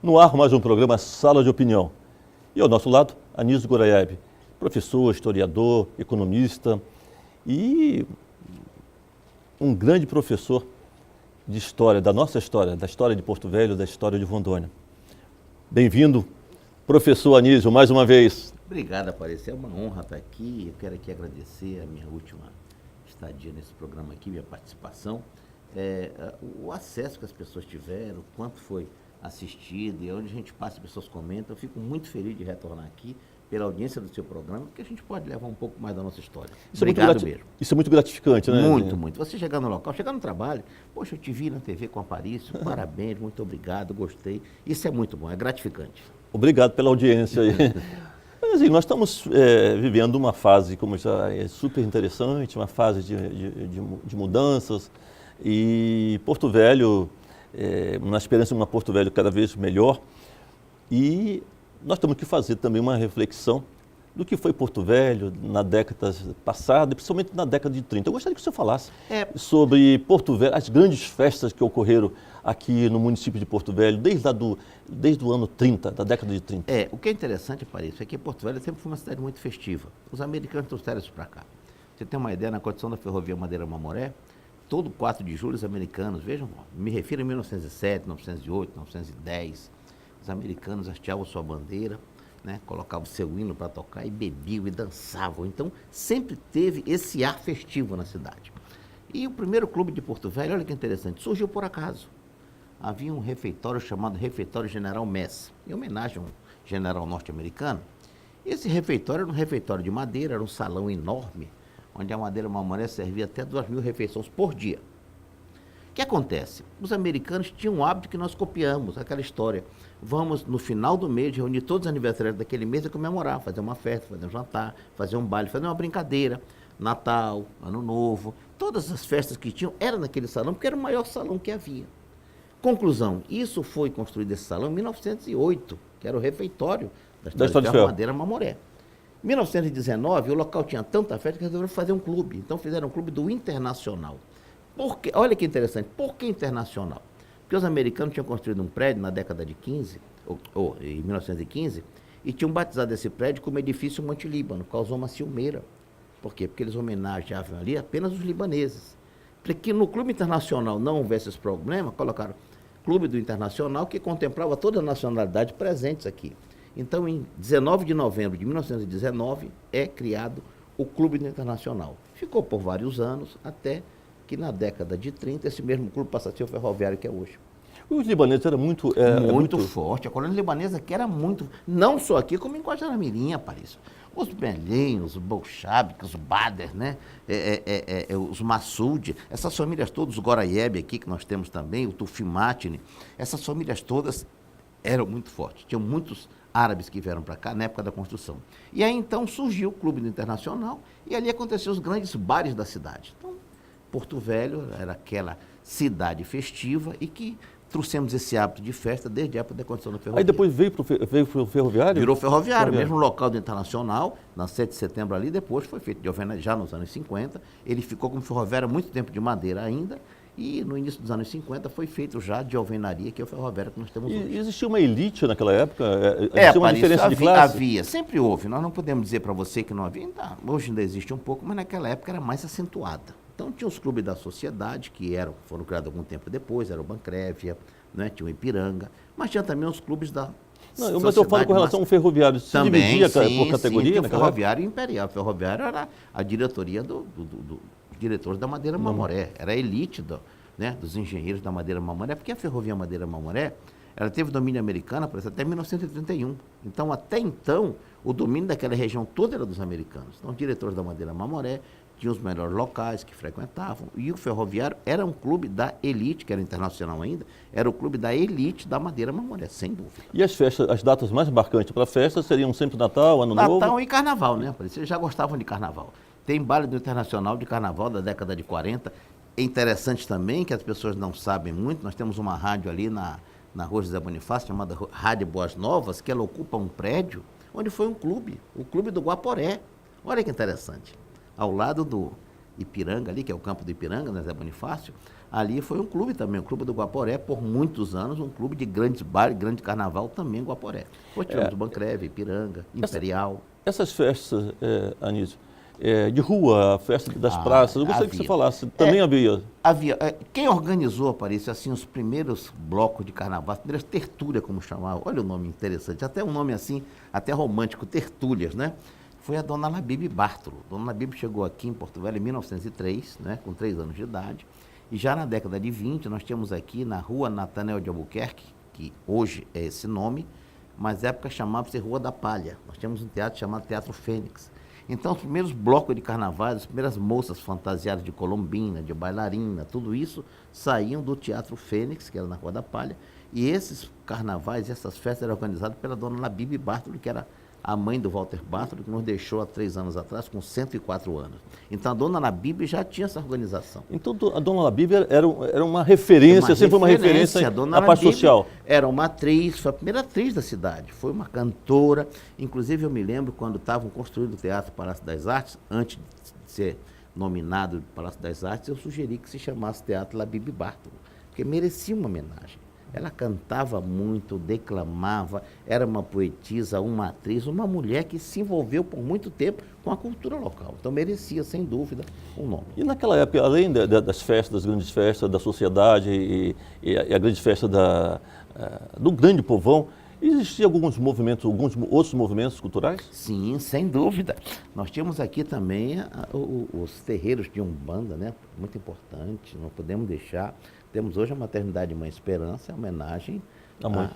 No ar, mais um programa Sala de Opinião. E ao nosso lado, Anísio Goraieb, professor, historiador, economista e um grande professor de história, da nossa história, da história de Porto Velho, da história de Rondônia. Bem-vindo, professor Anísio, mais uma vez. Obrigado, Aparecido. É uma honra estar aqui. Eu quero aqui agradecer a minha última estadia nesse programa aqui, minha participação. O acesso que as pessoas tiveram, o quanto foi assistido e onde a gente passa, as pessoas comentam. Eu fico muito feliz de retornar aqui pela audiência do seu programa, porque a gente pode levar um pouco mais da nossa história. Obrigado mesmo. Isso é muito gratificante, né? Muito, muito. Você chegar no local, chegar no trabalho, poxa, eu te vi na TV com a Aparício, parabéns, muito obrigado, gostei. Isso é muito bom, é gratificante. Obrigado pela audiência aí. Mas assim, nós estamos vivendo uma fase, como já é super interessante, uma fase de mudanças, e Porto Velho, na esperança de uma Porto Velho cada vez melhor, e nós temos que fazer também uma reflexão do que foi Porto Velho na década passada, principalmente na década de 30. Eu gostaria que o senhor falasse sobre Porto Velho, as grandes festas que ocorreram aqui no município de Porto Velho, desde o ano 30, da década de 30. O que é interessante, Aparício, é que Porto Velho sempre foi uma cidade muito festiva. Os americanos trouxeram isso para cá. Você tem uma ideia, na construção da ferrovia Madeira-Mamoré, todo 4 de julho os americanos, vejam, me refiro a 1907, 1908, 1910, os americanos hasteavam sua bandeira, né, colocavam seu hino para tocar e bebiam e dançavam. Então, sempre teve esse ar festivo na cidade. E o primeiro clube de Porto Velho, olha que interessante, surgiu por acaso. Havia um refeitório chamado Refeitório General Mess, em homenagem a um general norte-americano. Esse refeitório era um refeitório de madeira, era um salão enorme, onde a Madeira Mamoré servia até 2.000 refeições por dia. O que acontece? Os americanos tinham um hábito que nós copiamos, aquela história. Vamos, no final do mês, reunir todos os aniversários daquele mês e comemorar, fazer uma festa, fazer um jantar, fazer um baile, fazer uma brincadeira. Natal, Ano Novo, todas as festas que tinham eram naquele salão, porque era o maior salão que havia. Conclusão, isso foi construído esse salão em 1908, que era o refeitório da Estrada de Ferro Madeira Mamoré. Em 1919, o local tinha tanta festa que resolveram fazer um clube. Então fizeram um clube do Internacional. Olha que interessante, por que Internacional? Porque os americanos tinham construído um prédio na década de 15, em 1915, e tinham batizado esse prédio como Edifício Monte Líbano, causou uma ciumeira. Por quê? Porque eles homenageavam ali apenas os libaneses. Para que no Clube Internacional não houvesse esse problema, colocaram Clube do Internacional, que contemplava toda a nacionalidade presentes aqui. Então, em 19 de novembro de 1919, é criado o Clube do Internacional. Ficou por vários anos, até que na década de 30, esse mesmo clube passa a ser o ferroviário que é hoje. Os libaneses eram muito forte. A colônia libanesa aqui era muito, não só aqui, como em Guajará-Mirim, Aparício. Os Belinhos, os Bolchaviques, os Bader, né? Os Massoud, essas famílias todas, os Goraieb aqui, que nós temos também, o Tufimatine, essas famílias todas eram muito fortes. Tinham muitos árabes que vieram para cá na época da construção. E aí então surgiu o Clube do Internacional e ali aconteceram os grandes bares da cidade. Então, Porto Velho era aquela cidade festiva e que trouxemos esse hábito de festa desde a época da construção da ferrovia. Aí depois veio para o ferroviário? Virou ferroviário, mesmo local do Internacional, na 7 de setembro ali, depois foi feito de alvenaria, já nos anos 50. Ele ficou como ferroviário há muito tempo de madeira ainda, e no início dos anos 50 foi feito já de alvenaria, que é o ferroviário que nós temos hoje. E existia uma elite naquela época? Existia uma diferença de classe? Havia, sempre houve. Nós não podemos dizer para você que não havia. Hoje ainda existe um pouco, mas naquela época era mais acentuada. Então tinha os clubes da sociedade, que foram criados algum tempo depois, era o Bancrévia, né? Tinha o Ipiranga, mas tinha também os clubes da sociedade. Mas eu falo com relação ao ferroviário, se também, dividia por categoria? Sim, o ferroviário imperial. O ferroviário era a diretoria dos diretores da Madeira Mamoré, era a elite dos engenheiros da Madeira Mamoré, porque a ferrovia Madeira Mamoré, ela teve domínio americano até 1931. Então, até então, o domínio daquela região toda era dos americanos. Então, os diretores da Madeira Mamoré tinham os melhores locais que frequentavam, e o ferroviário era um clube da elite, que era internacional ainda, era o clube da elite da Madeira Mamoré, sem dúvida. E as festas, as datas mais marcantes para a festa seriam sempre Natal, Ano Novo? Natal e Carnaval, né? Eles já gostavam de Carnaval. Tem baile do Internacional de Carnaval da década de 40. É interessante também, que as pessoas não sabem muito, nós temos uma rádio ali na Rua José Bonifácio, chamada Rádio Boas Novas, que ela ocupa um prédio onde foi um clube, o Clube do Guaporé. Olha que interessante. Ao lado Ipiranga ali, que é o campo do Ipiranga, né, Zé Bonifácio, ali foi um clube também, o Clube do Guaporé, por muitos anos, um clube de grandes bares, grande carnaval também em Guaporé. Depois tivemos Bancreve, Ipiranga, Imperial. Essas festas, Anísio, de rua, a festa das praças, eu gostaria que você falasse, também havia? Havia. Quem organizou, Aparício, assim, os primeiros blocos de carnaval, as primeiras tertúlias, como chamavam, olha o nome interessante, até um nome assim, até romântico, tertúlias, né? Foi a dona Labibe Bartolo. Dona Labibe chegou aqui em Porto Velho em 1903, né, com 3 anos de idade, e já na década de 20, nós tínhamos aqui na rua Natanael de Albuquerque, que hoje é esse nome, mas na época chamava-se Rua da Palha. Nós tínhamos um teatro chamado Teatro Fênix. Então, os primeiros blocos de carnaval, as primeiras moças fantasiadas de colombina, de bailarina, tudo isso, saíam do Teatro Fênix, que era na Rua da Palha, e esses carnavais, essas festas eram organizadas pela dona Labibe Bartolo, que era a mãe do Walter Bartolo, que nos deixou há 3 anos atrás, com 104 anos. Então, a dona Labibe já tinha essa organização. Então, a dona Labibe era uma referência, sempre foi uma referência à parte social. Era uma atriz, foi a primeira atriz da cidade, foi uma cantora. Inclusive, eu me lembro quando estavam construindo o Teatro Palácio das Artes, antes de ser nominado Palácio das Artes, eu sugeri que se chamasse Teatro Labibe Bartolo, porque merecia uma homenagem. Ela cantava muito, declamava, era uma poetisa, uma atriz, uma mulher que se envolveu por muito tempo com a cultura local. Então merecia, sem dúvida, um nome. E naquela época, além das festas, das grandes festas da sociedade e a grande festa do grande povão, existiam alguns movimentos, alguns outros movimentos culturais? Sim, sem dúvida. Nós tínhamos aqui também os terreiros de Umbanda, né? Muito importante, não podemos deixar. Temos hoje a Maternidade Mãe Esperança, em homenagem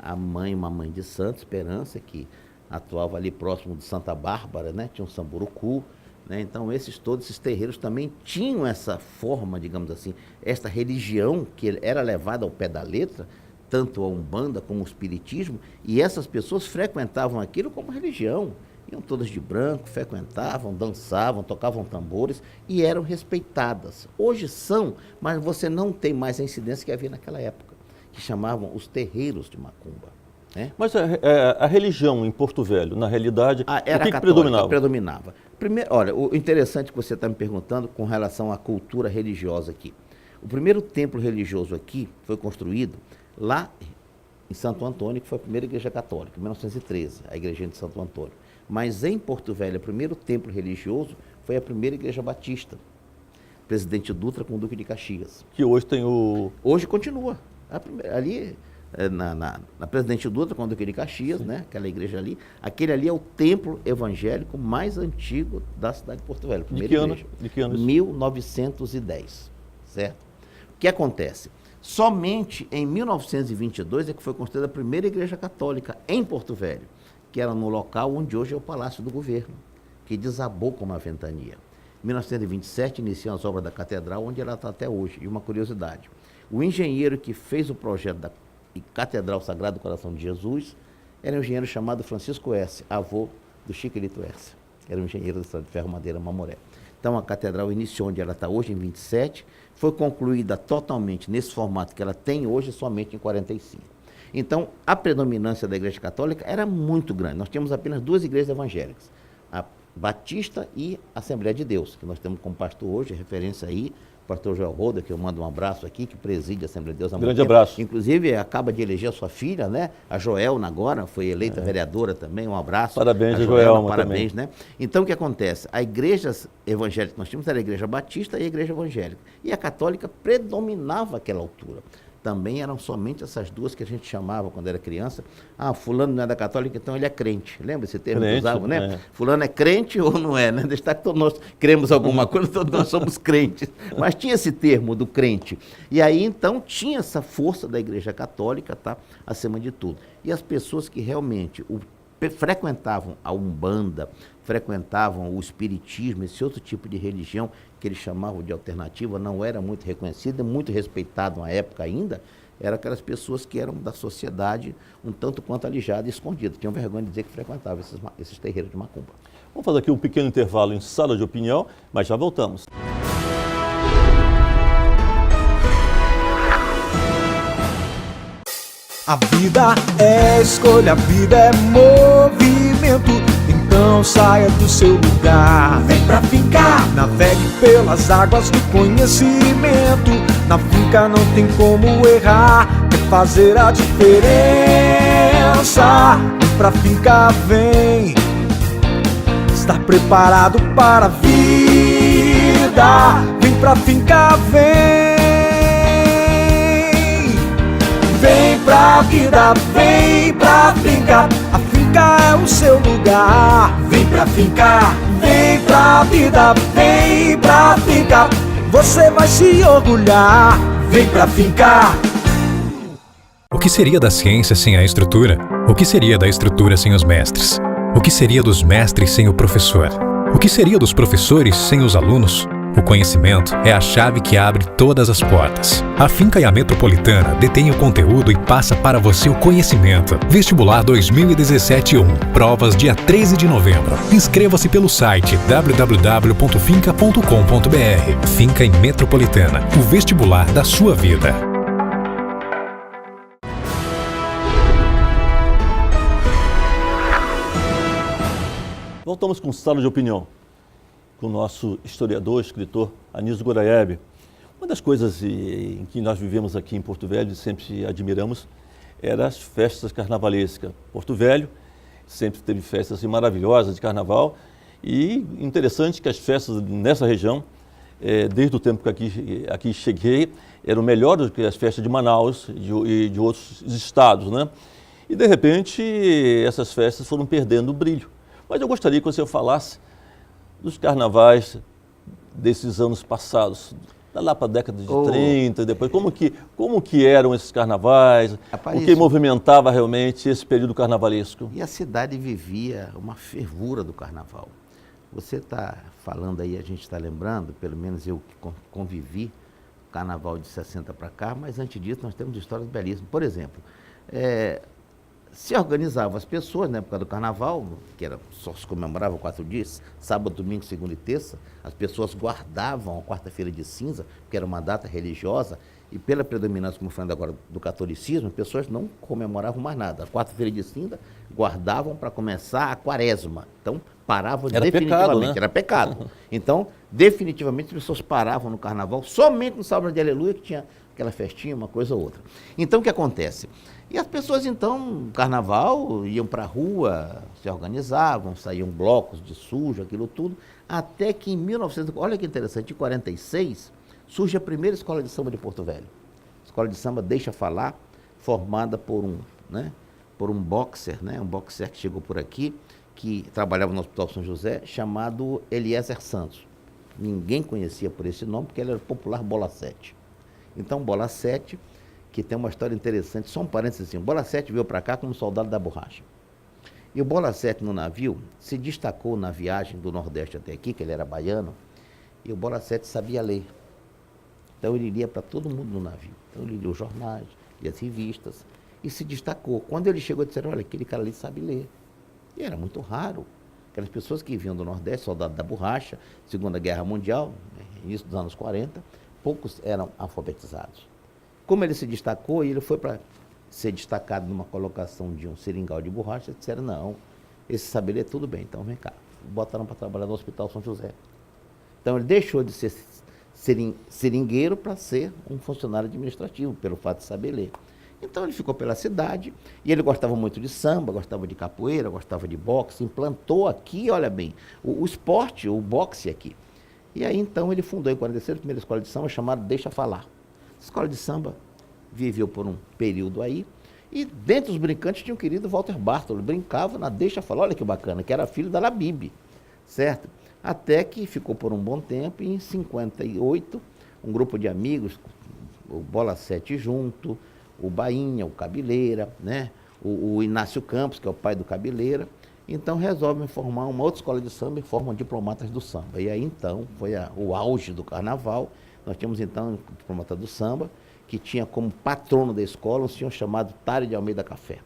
à mãe, uma mãe de santo, Esperança, que atuava ali próximo de Santa Bárbara, né? Tinha um Samburucu, né? Então todos esses terreiros também tinham essa forma, digamos assim, esta religião que era levada ao pé da letra, tanto a Umbanda como o Espiritismo, e essas pessoas frequentavam aquilo como religião. Iam todas de branco, frequentavam, dançavam, tocavam tambores e eram respeitadas. Hoje são, mas você não tem mais a incidência que havia naquela época, que chamavam os terreiros de macumba. Né? Mas a religião em Porto Velho, na realidade, era o que católica, predominava? Primeiro, olha, o interessante que você está me perguntando com relação à cultura religiosa aqui. O primeiro templo religioso aqui foi construído lá em Santo Antônio, que foi a primeira igreja católica, em 1913, a igreja de Santo Antônio. Mas em Porto Velho, o primeiro templo religioso foi a primeira igreja batista, Presidente Dutra com o Duque de Caxias. Que hoje tem o... Hoje continua. Ali, na Presidente Dutra com o Duque de Caxias, né? Aquela igreja ali, aquele ali é o templo evangélico mais antigo da cidade de Porto Velho. De que ano? 1910, certo? O que acontece? Somente em 1922 é que foi construída a primeira igreja católica em Porto Velho, que era no local onde hoje é o Palácio do Governo, que desabou com uma ventania. Em 1927 iniciam as obras da catedral, onde ela está até hoje. E uma curiosidade, o engenheiro que fez o projeto da Catedral Sagrado do Coração de Jesus era um engenheiro chamado Francisco S., avô do Chiquelito S., era um engenheiro da Estrada de Ferro Madeira Mamoré. Então a catedral iniciou onde ela está hoje, em 27, foi concluída totalmente nesse formato que ela tem hoje, somente em 45. Então, a predominância da Igreja Católica era muito grande. Nós tínhamos apenas 2 igrejas evangélicas, a Batista e a Assembleia de Deus, que nós temos como pastor hoje, referência aí, o pastor Joel Roda, que eu mando um abraço aqui, que preside a Assembleia de Deus há muito tempo. Grande abraço. Inclusive, acaba de eleger a sua filha, né? A Joelma agora, foi eleita vereadora também, um abraço. Parabéns, a Joelma, parabéns, também. Né? Então, o que acontece? A igreja evangélica que nós tínhamos era a Igreja Batista e a Igreja Evangélica. E a católica predominava àquela altura. Também eram somente essas 2 que a gente chamava quando era criança. Fulano não é da católica, então ele é crente. Lembra esse termo que usavam, né? Fulano é crente ou não é, né? Deixa que todos nós cremos alguma coisa, todos nós somos crentes. Mas tinha esse termo do crente. E aí, então, tinha essa força da Igreja Católica, tá? Acima de tudo. E as pessoas que realmente frequentavam a Umbanda, frequentavam o Espiritismo, esse outro tipo de religião que eles chamavam de alternativa, não era muito reconhecida, muito respeitado na época ainda, eram aquelas pessoas que eram da sociedade um tanto quanto alijadas e escondidas, tinham vergonha de dizer que frequentavam esses terreiros de macumba. Vamos fazer aqui um pequeno intervalo em Sala de Opinião, mas já voltamos. A vida é escolha, a vida é movimento. Então não saia do seu lugar. Vem pra Finca, navegue pelas águas do conhecimento. Na Finca não tem como errar, é fazer a diferença. Vem pra Finca, vem estar preparado para a vida. Vem pra Finca, vem. Vem pra vida, vem pra Finca. A Finca é o seu lugar. Vem pra Finca, vem pra vida, vem pra Finca. Você vai se orgulhar. Vem pra Finca. O que seria da ciência sem a estrutura? O que seria da estrutura sem os mestres? O que seria dos mestres sem o professor? O que seria dos professores sem os alunos? O conhecimento é a chave que abre todas as portas. A Finca e a Metropolitana detêm o conteúdo e passa para você o conhecimento. Vestibular 2017-1. Provas dia 13 de novembro. Inscreva-se pelo site www.finca.com.br. Finca e Metropolitana. O vestibular da sua vida. Voltamos com Sala de Opinião, com o nosso historiador, escritor Anísio Goraieb. Uma das coisas em que nós vivemos aqui em Porto Velho e sempre admiramos eram as festas carnavalescas. Porto Velho sempre teve festas assim, maravilhosas de carnaval e interessante que as festas nessa região, desde o tempo que aqui cheguei, eram melhores do que as festas de Manaus e de outros estados, né? E de repente essas festas foram perdendo o brilho. Mas eu gostaria que você falasse dos carnavais desses anos passados, lá para a década de 30, depois, como que eram esses carnavais, o que movimentava realmente esse período carnavalesco? E a cidade vivia uma fervura do carnaval. Você está falando aí, a gente está lembrando, pelo menos eu que convivi, carnaval de 60 para cá, mas antes disso nós temos histórias belíssimas. Por exemplo, se organizavam as pessoas na época do carnaval, que só se comemorava 4 dias, sábado, domingo, segunda e terça, as pessoas guardavam a quarta-feira de cinza, que era uma data religiosa, e pela predominância, como falando agora, do catolicismo, as pessoas não comemoravam mais nada. A quarta-feira de cinza guardavam para começar a quaresma. Então, paravam definitivamente. Pecado, né? Era pecado. Então, definitivamente, as pessoas paravam no carnaval, somente no sábado de aleluia, que tinha aquela festinha, uma coisa ou outra. Então, o que acontece? E as pessoas, então, no carnaval, iam para a rua, se organizavam, saíam blocos de sujo, aquilo tudo, até que em 1900, olha que interessante, em 46, surge a primeira escola de samba de Porto Velho. Escola de samba Deixa Falar, formada por um boxer, um boxer que chegou por aqui, que trabalhava no Hospital São José, chamado Eliezer Santos. Ninguém conhecia por esse nome, porque ele era popular Bola 7. Então, Bola 7, que tem uma história interessante, só um parênteses assim, o Bola 7 veio para cá como soldado da borracha. E o Bola 7 no navio se destacou na viagem do Nordeste até aqui, que ele era baiano, e o Bola 7 sabia ler. Então ele lia para todo mundo no navio. Então ele lia os jornais, lia as revistas, e se destacou. Quando ele chegou, disseram, olha, aquele cara ali sabe ler. E era muito raro. Aquelas pessoas que vinham do Nordeste, soldado da borracha, Segunda Guerra Mundial, início dos anos 40, poucos eram alfabetizados. Como ele se destacou, e ele foi para ser destacado numa colocação de um seringal de borracha, disseram, não, esse saber ler tudo bem, então vem cá. Botaram para trabalhar no Hospital São José. Então ele deixou de ser seringueiro para ser um funcionário administrativo, pelo fato de saber ler. Então ele ficou pela cidade, e ele gostava muito de samba, gostava de capoeira, gostava de boxe, implantou aqui, olha bem, o esporte, o boxe aqui. E aí então ele fundou em 46 a primeira escola de samba chamada Deixa Falar. A escola de samba viveu por um período aí, e dentre os brincantes tinha o querido Walter Bartolo, brincava na Deixa Falar, olha que bacana, que era filho da Labib, certo? Até que ficou por um bom tempo, e em 58, um grupo de amigos, o Bola 7 junto, o Bainha, o Cabeleira, o Inácio Campos, que é o pai do Cabeleira, então resolvem formar uma outra escola de samba e formam Diplomatas do Samba. E aí então foi o auge do carnaval. Nós tínhamos então o Diplomata do Samba, que tinha como patrono da escola um senhor chamado Tário de Almeida Café.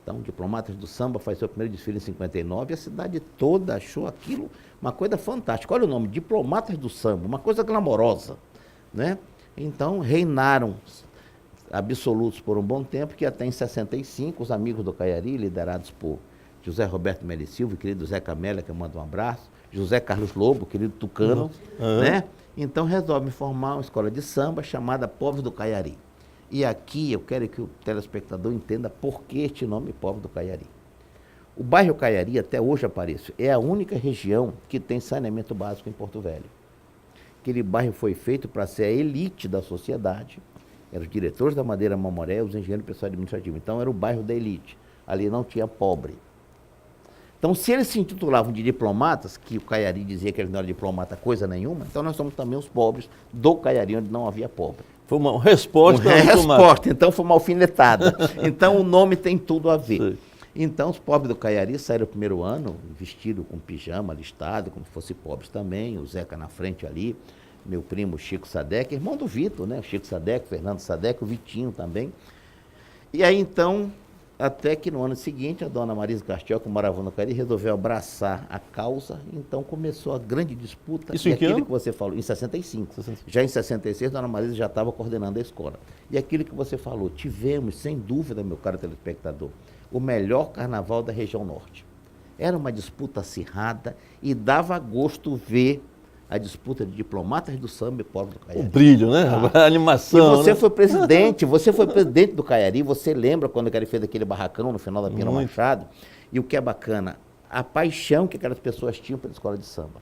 Então, Diplomatas do Samba faz seu primeiro desfile em 59, e a cidade toda achou aquilo uma coisa fantástica. Olha o nome, Diplomatas do Samba, uma coisa glamourosa, Então, reinaram absolutos por um bom tempo, que até em 65, os amigos do Caiari, liderados por José Roberto Meli Silva, querido Zé Camélia, que eu mando um abraço, José Carlos Lobo, querido Tucano, né? Então resolve formar uma escola de samba chamada Povos do Caiari. E aqui eu quero que o telespectador entenda por que este nome Povos do Caiari. O bairro Caiari, até hoje, Aparício, é a única região que tem saneamento básico em Porto Velho. Aquele bairro foi feito para ser a elite da sociedade. Eram os diretores da Madeira Mamoré, os engenheiros e pessoal administrativo. Então era o bairro da elite. Ali não tinha pobre. Então, se eles se intitulavam de diplomatas, que o Caiari dizia que eles não eram diplomata coisa nenhuma, então nós somos também os pobres do Caiari, onde não havia pobre. Foi uma resposta. Uma resposta, então foi uma alfinetada. Então o nome tem tudo a ver. Sim. Então os pobres do Caiari saíram no primeiro ano, vestidos com pijama, listado, como se fossem pobres também, o Zeca na frente ali, meu primo Chico Sadek, irmão do Vitor, né? O Chico Sadek, o Fernando Sadek, o Vitinho também. E aí então, até que no ano seguinte, a dona Marisa Castiel, que morava no Caiari, resolveu abraçar a causa, então começou a grande disputa. Isso em que ano? Que você falou, em 65. Já em 66, a dona Marisa já estava coordenando a escola. E aquilo que você falou, tivemos, sem dúvida, meu caro telespectador, o melhor carnaval da região norte. Era uma disputa acirrada e dava gosto ver a disputa de diplomatas do samba e povos do Caiari. O brilho, né? A animação. E você, né? foi presidente do Caiari, você lembra quando o Caiari fez aquele barracão no final da Pina Machado? E o que é bacana, a paixão que aquelas pessoas tinham pela escola de samba.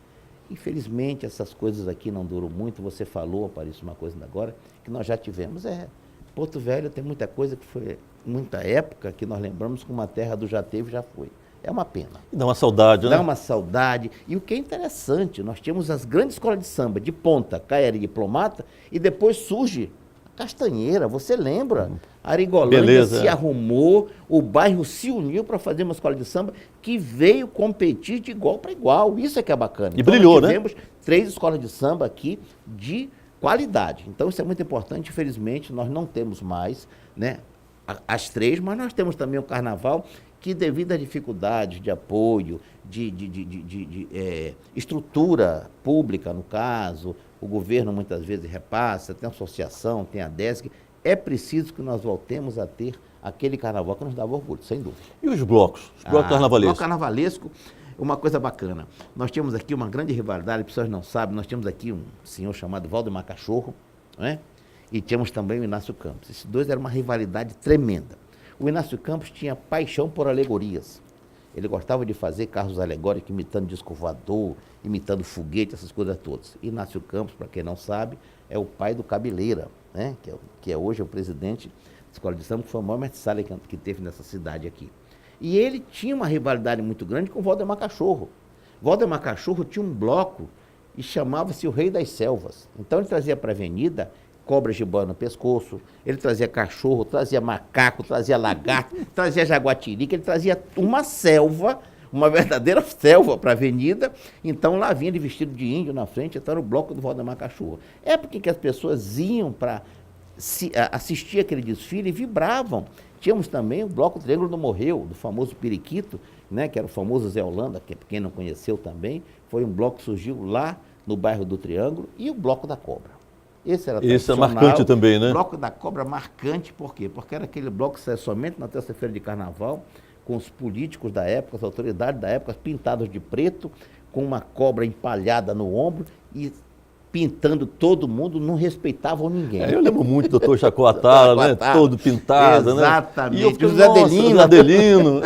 Infelizmente, essas coisas aqui não duram muito. Você falou, Aparício, uma coisa agora, que nós já tivemos. Porto Velho tem muita coisa que foi, muita época que nós lembramos que uma terra do já teve, já foi. É uma pena. Dá uma saudade, né? Dá uma saudade. E o que é interessante, nós tínhamos as grandes escolas de samba, de ponta, Caiari Diplomata, e depois surge a Castanheira, você lembra? Arigolândia se arrumou, o bairro se uniu para fazer uma escola de samba que veio competir de igual para igual. Isso é que é bacana. E então, brilhou, né? Nós tivemos 3 escolas de samba aqui de qualidade. Então isso é muito importante. Infelizmente, nós não temos mais, né, as 3, mas nós temos também o carnaval que, devido a dificuldades de apoio, de estrutura pública, no caso, o governo muitas vezes repassa, tem a associação, tem a DESC, é preciso que nós voltemos a ter aquele carnaval que nos dava orgulho, sem dúvida. E os blocos? Os blocos carnavalescos? O bloco carnavalesco, uma coisa bacana. Nós tínhamos aqui uma grande rivalidade, as pessoas não sabem, nós tínhamos aqui um senhor chamado Valdemar Cachorro, né? E tínhamos também o Inácio Campos. Esses dois eram uma rivalidade tremenda. O Inácio Campos tinha paixão por alegorias. Ele gostava de fazer carros alegóricos, imitando disco voador, imitando foguete, essas coisas todas. Inácio Campos, para quem não sabe, é o pai do Cabeleira, né? que é hoje o presidente da Escola de Samba, que foi o maior mestre que teve nessa cidade aqui. E ele tinha uma rivalidade muito grande com o Valdemar Cachorro. Valdemar Cachorro tinha um bloco e chamava-se o Rei das Selvas. Então ele trazia para a avenida cobra de boia no pescoço, ele trazia cachorro, trazia macaco, trazia lagarto, trazia jaguatirica, ele trazia uma selva, uma verdadeira selva para a avenida. Então lá vinha de vestido de índio na frente, então era o bloco do Valdemar Cachorro. Época em que as pessoas iam para assistir aquele desfile e vibravam. Tínhamos também o bloco Triângulo do Morreu, do famoso Periquito, né, que era o famoso Zé Holanda, que quem não conheceu também, foi um bloco que surgiu lá no bairro do Triângulo, e o bloco da Cobra. Esse é marcante também, né? O bloco da Cobra marcante, por quê? Porque era aquele bloco que saía somente na terça-feira de carnaval, com os políticos da época, as autoridades da época, pintados de preto, com uma cobra empalhada no ombro e pintando todo mundo, não respeitavam ninguém. Eu lembro muito do Dr. Jacoatara, né? Todo pintado, exatamente. Né? E o José Adelino,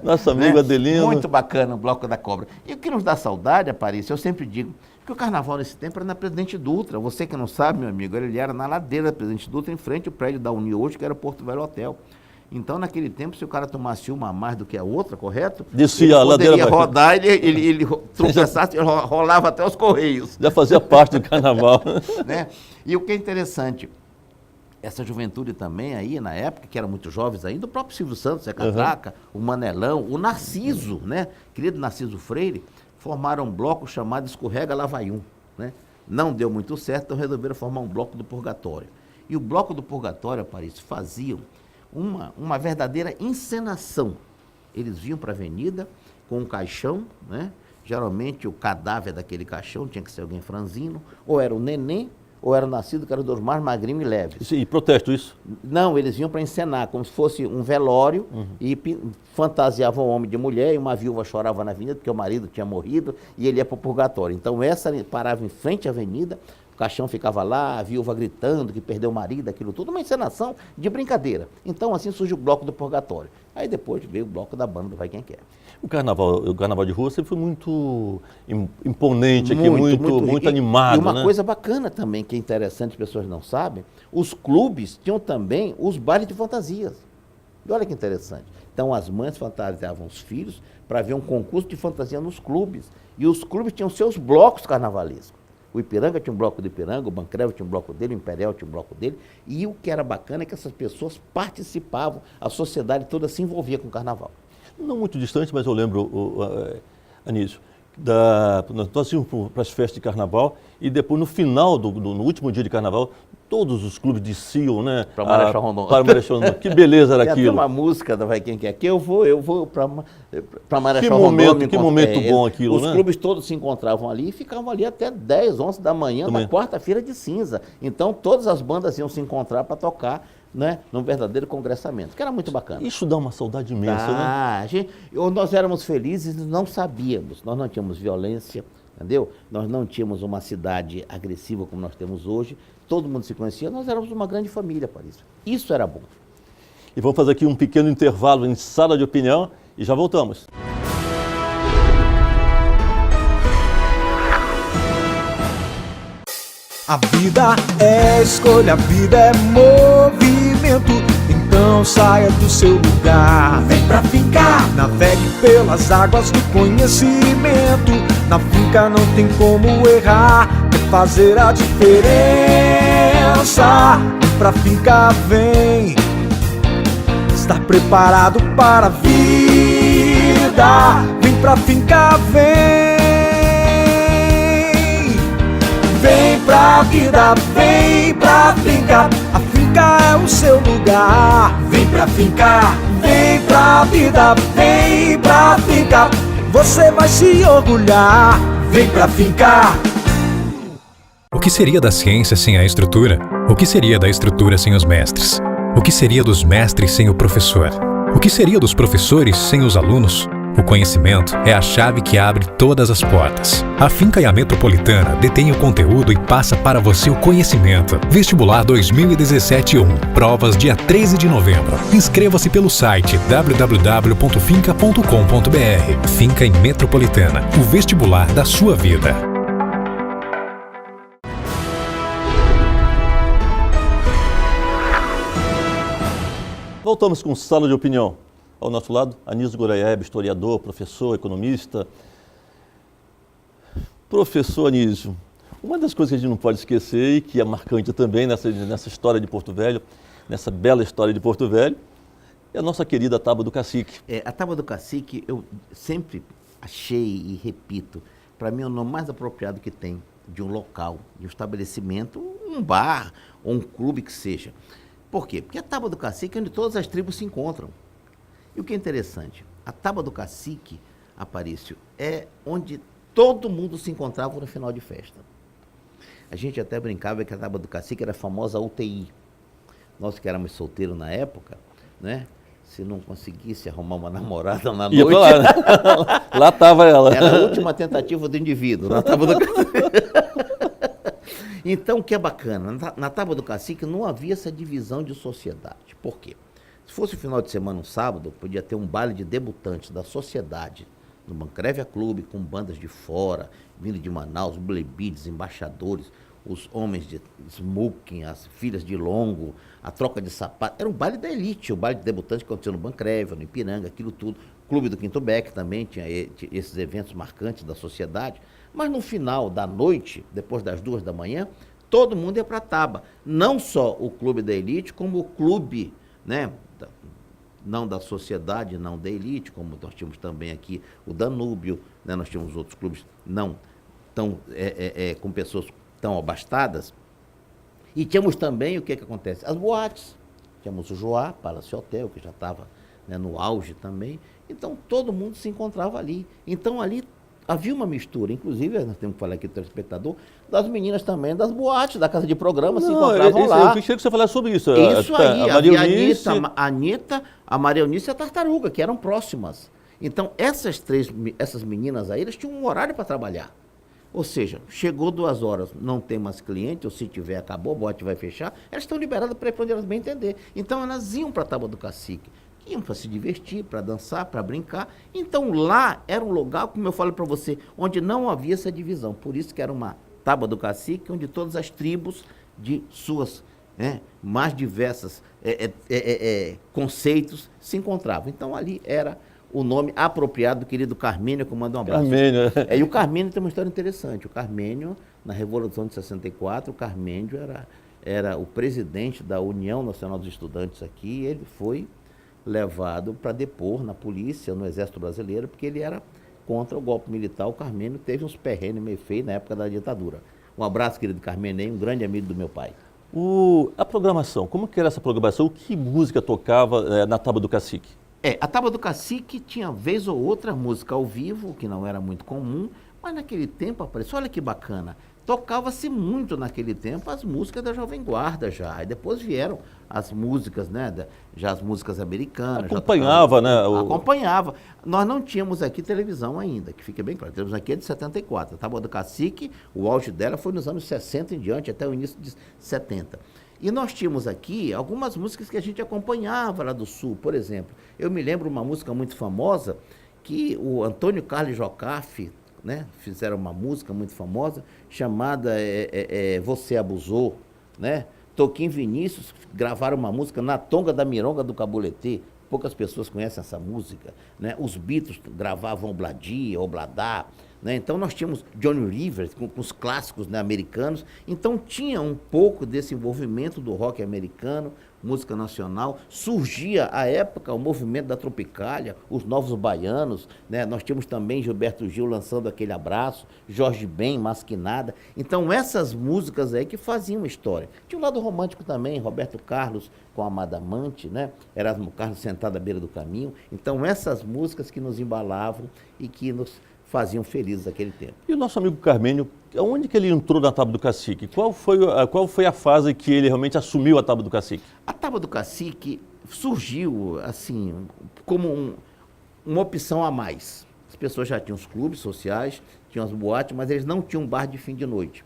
nosso amigo, né? Adelino. Muito bacana o bloco da Cobra. E o que nos dá saudade, Aparício, eu sempre digo, que o carnaval nesse tempo era na Presidente Dutra. Você que não sabe, meu amigo, ele era na ladeira da Presidente Dutra, em frente ao prédio da Uni hoje, que era o Porto Velho Hotel. Então, naquele tempo, se o cara tomasse uma a mais do que a outra, correto? Descia a ladeira. Ele poderia rodar, ele tropeçasse, ele rolava até os Correios. Já fazia parte do carnaval. Né? E o que é interessante, essa juventude também aí, na época, que eram muito jovens ainda, o próprio Silvio Santos, Zé Catraca, o Manelão, o Narciso, né? Querido Narciso Freire, formaram um bloco chamado Escorrega Lá Vai Um, né? Não deu muito certo, então resolveram formar um bloco do Purgatório. E o bloco do Purgatório, Aparício, faziam uma verdadeira encenação. Eles vinham para a avenida com um caixão, né? Geralmente o cadáver daquele caixão tinha que ser alguém franzino, ou era o neném, ou eram nascidos que eram dos mais magrinhos e leves. E protesto isso? Não, eles iam para encenar, como se fosse um velório, e fantasiavam o homem de mulher, e uma viúva chorava na avenida porque o marido tinha morrido, e ele ia para o purgatório. Então essa parava em frente à avenida, o caixão ficava lá, a viúva gritando que perdeu o marido, aquilo tudo, uma encenação de brincadeira. Então assim surge o bloco do purgatório. Aí depois veio o bloco da banda do Vai Quem Quer. O carnaval de rua sempre foi muito imponente aqui, muito animado, E uma né? coisa bacana também, que é interessante, as pessoas não sabem, os clubes tinham também os bailes de fantasias. E olha que interessante. Então as mães fantasiavam os filhos para ver um concurso de fantasia nos clubes. E os clubes tinham seus blocos carnavalescos. O Ipiranga tinha um bloco do Ipiranga, o Bancrevo tinha um bloco dele, o Imperial tinha um bloco dele. E o que era bacana é que essas pessoas participavam, a sociedade toda se envolvia com o carnaval. Não muito distante, mas eu lembro, Anísio, nós íamos para as festas de carnaval e depois, no final, no último dia de carnaval, todos os clubes desciam, né? Para Marechal Rondon. Para Marechal Rondon. Que beleza era Tem aquilo. até uma música da Vai Quem Quer, que eu vou para Marechal Rondon. Que momento bom aquilo, os né? Os clubes todos se encontravam ali e ficavam ali até 10, 11 da manhã, da quarta-feira de cinza. Então, todas as bandas iam se encontrar para tocar, né, num verdadeiro congressamento, que era muito bacana. Isso dá uma saudade imensa, né? Nós éramos felizes, não sabíamos, nós não tínhamos violência, entendeu? Nós não tínhamos uma cidade agressiva como nós temos hoje, todo mundo se conhecia, nós éramos uma grande família, Paris. Isso era bom. E vamos fazer aqui um pequeno intervalo em Sala de Opinião e já voltamos. A vida é escolha, a vida é movimento. Então saia do seu lugar, vem pra fincar. Navegue pelas águas do conhecimento. Na finca não tem como errar, é fazer a diferença. Vem pra finca, vem estar preparado para a vida. Vem pra finca, vem. Vem pra vida, vem pra finca. A finca é o seu lugar. Vem pra finca, vem pra vida, vem pra finca. Você vai se orgulhar. Vem pra finca. O que seria da ciência sem a estrutura? O que seria da estrutura sem os mestres? O que seria dos mestres sem o professor? O que seria dos professores sem os alunos? O conhecimento é a chave que abre todas as portas. A Finca e a Metropolitana detêm o conteúdo e passa para você o conhecimento. Vestibular 2017-1. Provas dia 13 de novembro. Inscreva-se pelo site www.finca.com.br. Finca e Metropolitana. O vestibular da sua vida. Voltamos com Sala de Opinião. Ao nosso lado, Anísio Goraieb, historiador, professor, economista. Professor Anísio, uma das coisas que a gente não pode esquecer e que é marcante também nessa história de Porto Velho, nessa bela história de Porto Velho, é a nossa querida Tábua do Cacique. A Tábua do Cacique, eu sempre achei e repito, para mim é o nome mais apropriado que tem de um local, de um estabelecimento, um bar ou um clube que seja. Por quê? Porque a Tábua do Cacique é onde todas as tribos se encontram. E o que é interessante, a Tábua do Cacique, Aparício, é onde todo mundo se encontrava no final de festa. A gente até brincava que a Tábua do Cacique era a famosa UTI. Nós que éramos solteiros na época, né? Se não conseguisse arrumar uma namorada na noite... Lá, né? Lá estava ela. Era a última tentativa do indivíduo na Tábua do Cacique. Então, o que é bacana, na Tábua do Cacique não havia essa divisão de sociedade. Por quê? Se fosse o final de semana, um sábado, podia ter um baile de debutantes da sociedade no Bancrevia Clube, com bandas de fora, vindo de Manaus, blebides, embaixadores, os homens de smoking, as filhas de longo, a troca de sapato. Era um baile da elite, o baile de debutantes que aconteceu no Bancrevia, no Ipiranga, aquilo tudo. O Clube do Quinto Beck também tinha esses eventos marcantes da sociedade. Mas no final da noite, depois das 2 da manhã, todo mundo ia para a Tábua. Não só o clube da elite, como o clube, né, não da sociedade, não da elite, como nós tínhamos também aqui o Danúbio, né, nós tínhamos outros clubes não tão, com pessoas tão abastadas. E tínhamos também, o que acontece? As boates. Tínhamos o Joá, Palace Hotel, que já estava, né, no auge também. Então, todo mundo se encontrava ali. Então, ali, havia uma mistura, inclusive, nós temos que falar aqui do telespectador, das meninas também, das boates, da casa de programa, se encontravam lá. Eu queria que você falasse sobre isso. Isso aí, a Maria Eunice... a Anitta, a Maria Eunice e a Tartaruga, que eram próximas. Então, essas meninas aí, elas tinham um horário para trabalhar. Ou seja, chegou 2 horas, não tem mais cliente, ou se tiver, acabou, o bote vai fechar, elas estão liberadas para ir para onde elas bem entender. Então, elas iam para a Tábua do Cacique, iam para se divertir, para dançar, para brincar. Então, lá era um lugar, como eu falo para você, onde não havia essa divisão. Por isso que era uma Tábua do Cacique, onde todas as tribos de suas mais diversas conceitos se encontravam. Então, ali era o nome apropriado do querido Carmênio, que eu mando um abraço. Carmênio. E o Carmênio tem uma história interessante. O Carmênio, na Revolução de 64, o Carmênio era o presidente da União Nacional dos Estudantes aqui, ele foi levado para depor na polícia, no Exército Brasileiro, porque ele era contra o golpe militar. O Carmênio teve uns perrengues meio feios na época da ditadura. Um abraço, querido Carmênio, um grande amigo do meu pai. A programação, como que era essa programação? Que música tocava na Tábua do Cacique? A Tábua do Cacique tinha vez ou outra música ao vivo, que não era muito comum, mas naquele tempo apareceu, olha que bacana, tocava-se muito naquele tempo as músicas da Jovem Guarda já, e depois vieram as músicas, já as músicas americanas. Acompanhava, Acompanhava. Nós não tínhamos aqui televisão ainda, que fica bem claro, temos aqui de 74, a Tábua do Cacique, o auge dela foi nos anos 60 em diante, até o início de 70. E nós tínhamos aqui algumas músicas que a gente acompanhava lá do Sul, por exemplo. Eu me lembro uma música muito famosa que o Antônio Carlos e Jocafe, fizeram uma música muito famosa chamada Você Abusou, Toquinho e Vinícius gravaram uma música Na Tonga da Mironga do Cabuletê. Poucas pessoas conhecem essa música, Os Beatles gravavam Obladia, Obladá, Então nós tínhamos Johnny Rivers com os clássicos americanos. Então tinha um pouco desse envolvimento do rock americano, música nacional. Surgia à época o movimento da Tropicália, os Novos Baianos, Nós tínhamos também Gilberto Gil lançando Aquele Abraço, Jorge Ben, Masquinada. Então essas músicas aí que faziam história. Tinha um lado romântico também, Roberto Carlos com Amada Amante, Erasmo Carlos sentado à beira do caminho. Então essas músicas que nos embalavam e que nos faziam felizes naquele tempo. E o nosso amigo Carmênio, onde que ele entrou na Tábua do Cacique? Qual foi a fase que ele realmente assumiu a Tábua do Cacique? A Tábua do Cacique surgiu, assim, como uma opção a mais. As pessoas já tinham os clubes sociais, tinham as boates, mas eles não tinham um bar de fim de noite.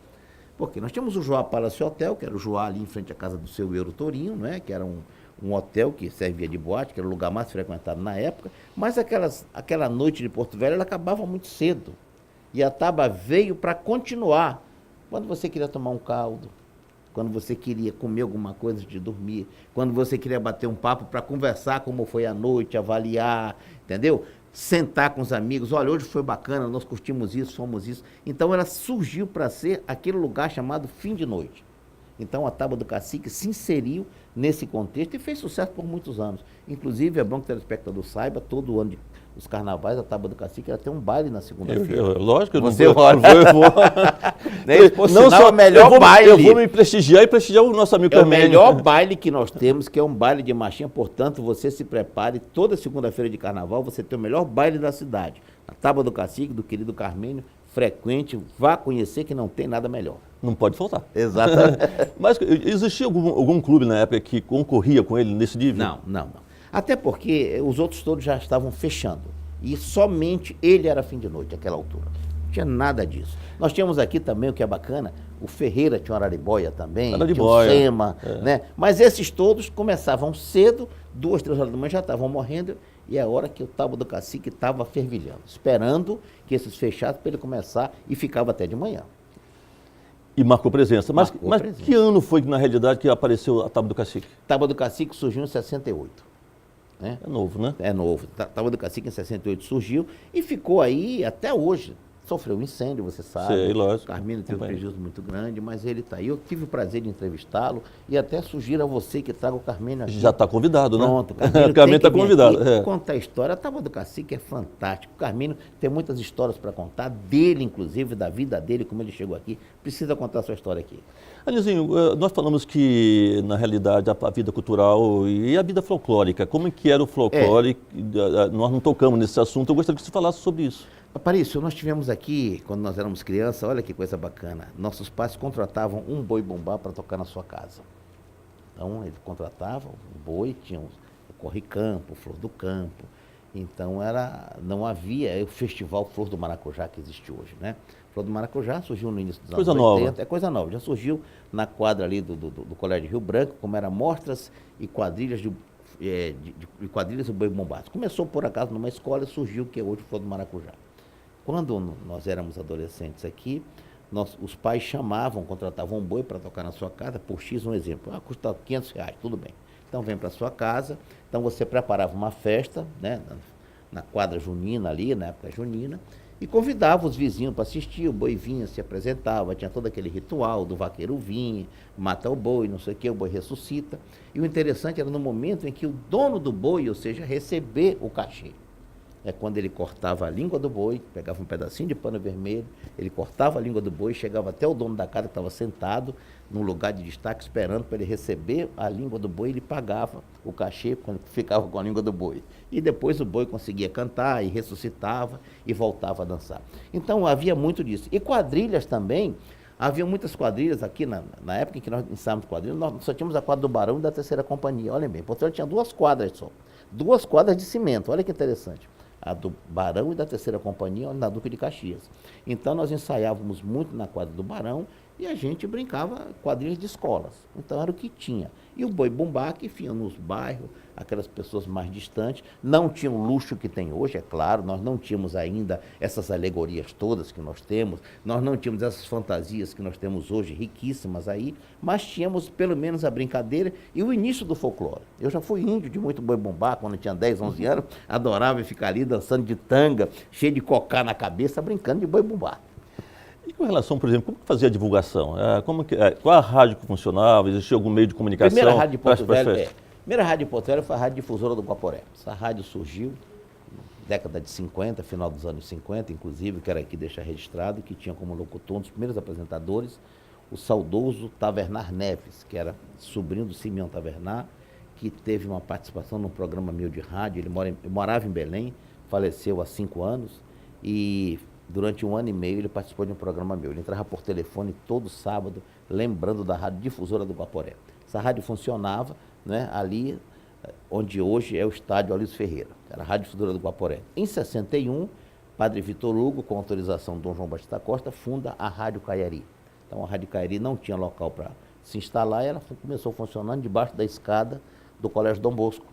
Porque nós tínhamos o Joá Palace Hotel, que era o Joá ali em frente à casa do seu Euro Torinho, que era um hotel que servia de boate, que era o lugar mais frequentado na época, mas aquela noite de Porto Velho, ela acabava muito cedo. E a Tábua veio para continuar. Quando você queria tomar um caldo, quando você queria comer alguma coisa antes de dormir, quando você queria bater um papo para conversar como foi a noite, avaliar, entendeu? Sentar com os amigos, olha, hoje foi bacana, nós curtimos isso, fomos isso. Então ela surgiu para ser aquele lugar chamado fim de noite. Então a Tábua do Cacique se inseriu nesse contexto e fez sucesso por muitos anos. Inclusive, é bom que o telespectador saiba, todo ano dos carnavais, a Tábua do Cacique ela tem um baile na segunda-feira. Lógico, eu Você não vou. Não só o melhor baile. Eu vou me prestigiar e prestigiar o nosso amigo Carmênio. É o melhor baile que nós temos, que é um baile de marchinha, portanto, você se prepare, toda segunda-feira de carnaval, você tem o melhor baile da cidade. A Tábua do Cacique, do querido Carmênio, frequente, vá conhecer que não tem nada melhor. Não pode faltar. Exatamente. Mas existia algum clube na época que concorria com ele nesse nível? Não. Até porque os outros todos já estavam fechando. E somente ele era fim de noite, àquela altura. Não tinha nada disso. Nós tínhamos aqui também, o que é bacana, o Ferreira tinha uma araribóia também, tinha o Sema, Mas esses todos começavam cedo, 2, 3 horas da manhã já estavam morrendo, e é a hora que o Tábua do Cacique estava fervilhando, esperando que esses fechassem para ele começar, e ficava até de manhã. E marcou presença. Mas que ano foi, na realidade, que apareceu a Tábua do Cacique? Tábua do Cacique surgiu em 68. É novo, né? É novo. Tábua do Cacique em 68 surgiu e ficou aí até hoje. Sofreu um incêndio, você sabe. Sei, lógico. O Carmênio teve um prejuízo muito grande, mas ele está aí. Eu tive o prazer de entrevistá-lo e até sugiro a você que traga o Carmênio aqui. Já está convidado, né? Pronto. O Carmênio está convidado. Conta a história. A Tábua do Cacique é fantástico. O Carmênio tem muitas histórias para contar, dele inclusive, da vida dele, como ele chegou aqui. Precisa contar a sua história aqui. Anizinho, nós falamos que, na realidade, a vida cultural e a vida folclórica, como que era o folclore, nós não tocamos nesse assunto, eu gostaria que você falasse sobre isso. Aparício, nós tivemos aqui, quando nós éramos crianças, olha que coisa bacana, nossos pais contratavam um boi-bumbá para tocar na sua casa. Então, eles contratavam um boi, tinha o corre-campo, flor do campo. Então, não havia o festival Flor do Maracujá que existe hoje, né? Flor do Maracujá surgiu no início dos anos 80. É coisa nova, já surgiu na quadra ali do Colégio Rio Branco, como era mostras e quadrilhas de quadrilhas e boi-bumbás. Começou, por acaso, numa escola e surgiu o que é hoje o Flor do Maracujá. Quando nós éramos adolescentes aqui, os pais contratavam um boi para tocar na sua casa, por X um exemplo. Custa R$500, tudo bem. Então vem para sua casa, então você preparava uma festa, né, na quadra junina ali, na época junina, e convidava os vizinhos para assistir, o boi vinha, se apresentava, tinha todo aquele ritual do vaqueiro vinha, mata o boi, não sei o que, o boi ressuscita. E o interessante era no momento em que o dono do boi, ou seja, receber o cachê. É quando ele cortava a língua do boi, pegava um pedacinho de pano vermelho, ele cortava a língua do boi, chegava até o dono da casa que estava sentado num lugar de destaque esperando para ele receber a língua do boi, ele pagava o cachê quando ficava com a língua do boi. E depois o boi conseguia cantar e ressuscitava e voltava a dançar. Então havia muito disso. E quadrilhas também, havia muitas quadrilhas aqui na época em que nós ensaiávamos quadrilhas, nós só tínhamos a quadra do Barão e da Terceira Companhia. Olhem bem, Porto Velho tinha 2 quadras só, 2 quadras de cimento, olha que interessante. A do Barão e da Terceira Companhia, na Duque de Caxias. Então, nós ensaiávamos muito na quadra do Barão e a gente brincava quadrilhas de escolas. Então, era o que tinha. E o boi-bumbá, que vinha nos bairros, aquelas pessoas mais distantes, não tinham o luxo que tem hoje, é claro, nós não tínhamos ainda essas alegorias todas que nós temos, nós não tínhamos essas fantasias que nós temos hoje, riquíssimas aí, mas tínhamos pelo menos a brincadeira e o início do folclore. Eu já fui índio de muito boi-bumbá, quando eu tinha 10, 11 anos, adorava ficar ali dançando de tanga, cheio de cocá na cabeça, brincando de boi-bumbá. E com relação, por exemplo, como que fazia a divulgação? Qual a rádio que funcionava? Existia algum meio de comunicação? Primeira rádio de Porto Velho, primeira rádio de Porto Velho foi a Rádio Difusora do Guaporé. Essa rádio surgiu na década de 50, final dos anos 50, inclusive, quero aqui deixar registrado, que tinha como locutor um dos primeiros apresentadores, o saudoso Tavernar Neves, que era sobrinho do Simeão Tavernar, que teve uma participação num programa meu de rádio. Ele morava em Belém, faleceu há 5 anos, e durante 1 ano e meio ele participou de um programa meu. Ele entrava por telefone todo sábado, lembrando da Rádio Difusora do Guaporé. Essa rádio funcionava, né, ali onde hoje é o estádio Alísio Ferreira, era a Rádio Difusora do Guaporé. Em 61, Padre Vitor Hugo, com autorização do Dom João Batista Costa, funda a Rádio Caiari. Então a Rádio Caiari não tinha local para se instalar, e ela começou funcionando debaixo da escada do Colégio Dom Bosco.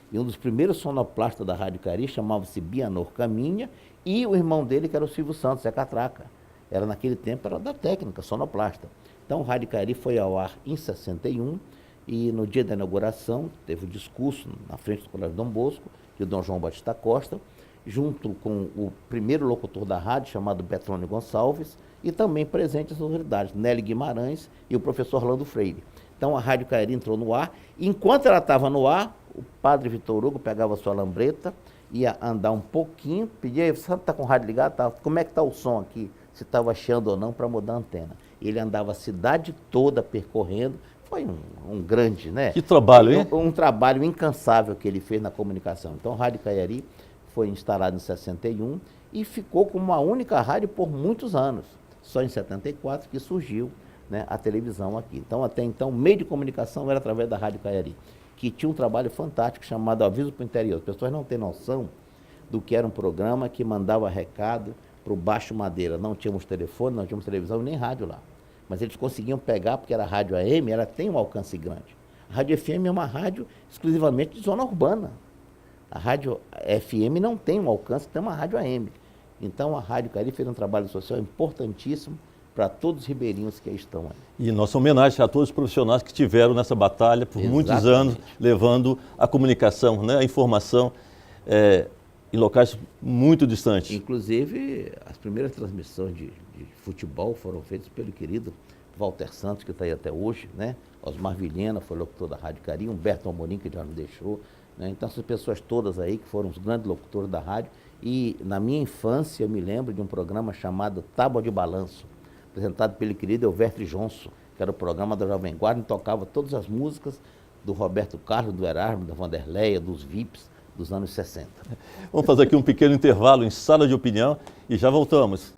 E um dos primeiros sonoplastas da Rádio Caiari chamava-se Bianor Caminha, e o irmão dele, que era o Silvio Santos, Zé Catraca. Era, naquele tempo, era da técnica, sonoplasta. Então, a Rádio Caiari foi ao ar em 61, e no dia da inauguração, teve um discurso na frente do Colégio Dom Bosco, de Dom João Batista Costa, junto com o primeiro locutor da rádio, chamado Petrônio Gonçalves, e também presentes as autoridades, Nelly Guimarães e o professor Orlando Freire. Então, a Rádio Caiari entrou no ar. Enquanto ela estava no ar, o Padre Vitor Hugo pegava a sua lambreta, ia andar um pouquinho, pedia: você está com o rádio ligado? Tá. Como é que está o som aqui? Se estava achando ou não para mudar a antena. Ele andava a cidade toda percorrendo. Foi um grande, né? Que trabalho, hein? Um trabalho incansável que ele fez na comunicação. Então, a Rádio Caiari foi instalada em 61 e ficou como a única rádio por muitos anos. Só em 74 que surgiu, né, a televisão aqui. Então, até então, o meio de comunicação era através da Rádio Caiari, que tinha um trabalho fantástico chamado Aviso para o Interior. As pessoas não têm noção do que era um programa que mandava recado para o Baixo Madeira. Não tínhamos telefone, não tínhamos televisão nem rádio lá. Mas eles conseguiam pegar, porque era a rádio AM, ela tem um alcance grande. A rádio FM é uma rádio exclusivamente de zona urbana. A rádio FM não tem um alcance, tem uma rádio AM. Então, a Rádio Caiari fez um trabalho social importantíssimo para todos os ribeirinhos que aí estão aí. E nossa homenagem a todos os profissionais que tiveram nessa batalha por muitos anos, levando a comunicação, né, a informação em locais muito distantes. Inclusive, as primeiras transmissões de futebol foram feitas pelo querido Walter Santos, que está aí até hoje, né? Osmar Vilhena foi locutor da Rádio Caiari, Humberto Amorim, que já nos deixou, né? Então, essas pessoas todas aí que foram os grandes locutores da rádio. E na minha infância eu me lembro de um programa chamado Tábua de Balanço, apresentado pelo querido Elverto Johnson, que era o programa da Jovem Guarda, e tocava todas as músicas do Roberto Carlos, do Erasmo, da Vanderleia, dos Vips, dos anos 60. Vamos fazer aqui um pequeno intervalo em Sala de Opinião e já voltamos.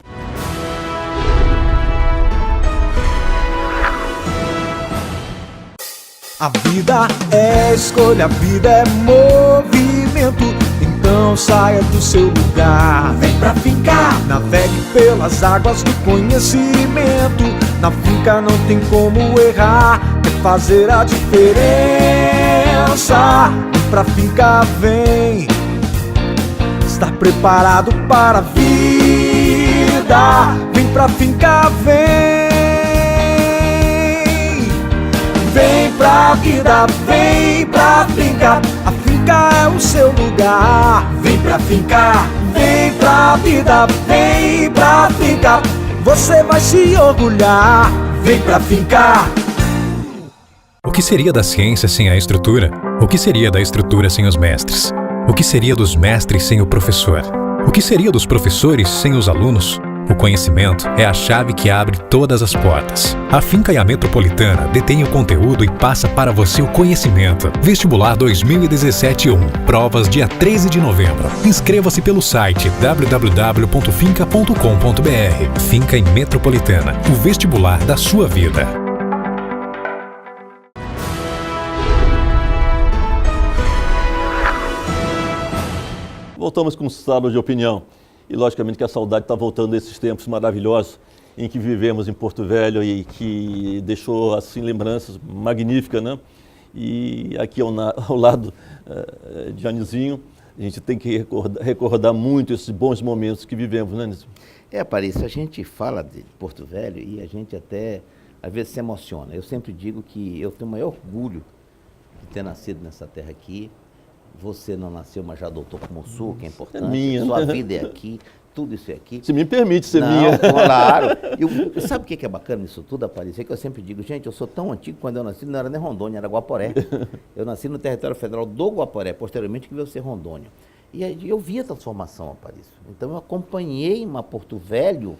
A vida é escolha, a vida é movimento. Então saia do seu lugar, vem pra ficar. Navegue pelas águas do conhecimento. Na finca não tem como errar, é fazer a diferença. Vem pra finca, vem estar preparado para a vida. Vem pra finca, vem. Vem pra vida, vem pra finca. A finca é o seu lugar. Vem pra finca, vem pra vida, vem pra finca. Você vai se orgulhar. Vem pra finca. O que seria da ciência sem a estrutura? O que seria da estrutura sem os mestres? O que seria dos mestres sem o professor? O que seria dos professores sem os alunos? O conhecimento é a chave que abre todas as portas. A Finca e a Metropolitana detêm o conteúdo e passa para você o conhecimento. Vestibular 2017-1. Provas dia 13 de novembro. Inscreva-se pelo site www.finca.com.br. Finca e Metropolitana. O vestibular da sua vida. Voltamos com Sala de Opinião. E logicamente que a saudade está voltando a esses tempos maravilhosos em que vivemos em Porto Velho e que deixou assim lembranças magníficas, né? E aqui ao lado de Anizinho, a gente tem que recordar muito esses bons momentos que vivemos, né, Anizinho? Aparício, a gente fala de Porto Velho e a gente até às vezes se emociona. Eu sempre digo que eu tenho o maior orgulho de ter nascido nessa terra aqui. Você não nasceu, mas já adotou como sua, que é importante. É minha. Sua vida é aqui, tudo isso é aqui. Se me permite ser não, minha. Claro. Sabe o que é bacana nisso tudo, Aparício? É que eu sempre digo, gente, eu sou tão antigo, quando eu nasci não era nem Rondônia, era Guaporé. Eu nasci no território federal do Guaporé, posteriormente que veio ser Rondônia. E aí eu vi a transformação, Aparício. Então eu acompanhei uma Porto Velho